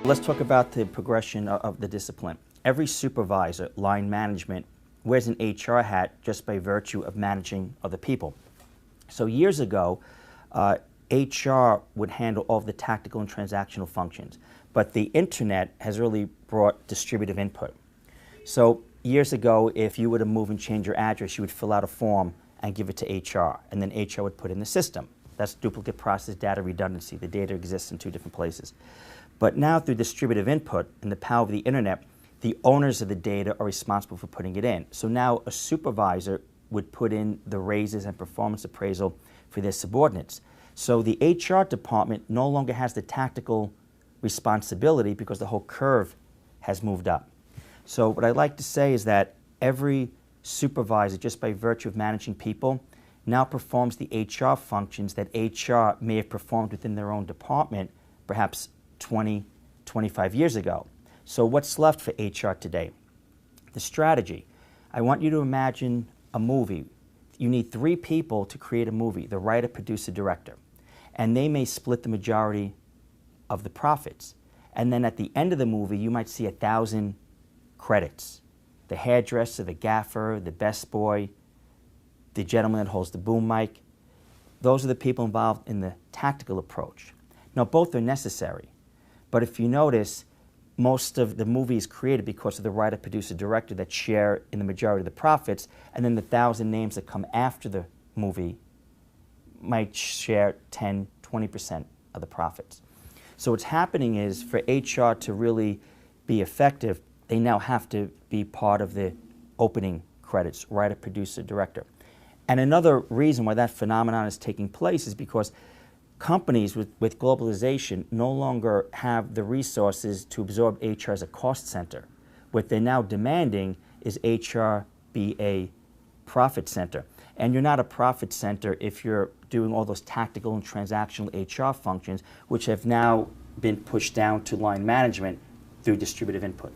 Let's talk about the progression of the discipline. Every supervisor, line management, wears an HR hat just by virtue of managing other people. So years ago, HR would handle all of the tactical and transactional functions, but the internet has really brought distributive input. So years ago, if you were to move and change your address, you would fill out a form and give it to HR, and then HR would put it in the system. That's duplicate process data redundancy. The data exists in two different places. But now through distributive input and the power of the internet, the owners of the data are responsible for putting it in. So now a supervisor would put in the raises and performance appraisal for their subordinates. So the HR department no longer has the tactical responsibility because the whole curve has moved up. So what I'd like to say is that every supervisor, just by virtue of managing people, now performs the HR functions that HR may have performed within their own department perhaps 20, 25 years ago. So what's left for HR today? The strategy. I want you to imagine a movie. You need 3 people to create a movie, the writer, producer, director. And they may split the majority of the profits. And then at the end of the movie, you might see 1,000 credits. The hairdresser, the gaffer, the best boy, the gentleman that holds the boom mic. Those are the people involved in the tactical approach. Now, both are necessary. But if you notice, most of the movie is created because of the writer, producer, director that share in the majority of the profits, and then the 1,000 names that come after the movie might share 10, 20% of the profits. So what's happening is for HR to really be effective, they now have to be part of the opening credits, writer, producer, director. And another reason why that phenomenon is taking place is because companies with globalization no longer have the resources to absorb HR as a cost center. What they're now demanding is HR be a profit center. And you're not a profit center if you're doing all those tactical and transactional HR functions, which have now been pushed down to line management through distributive input.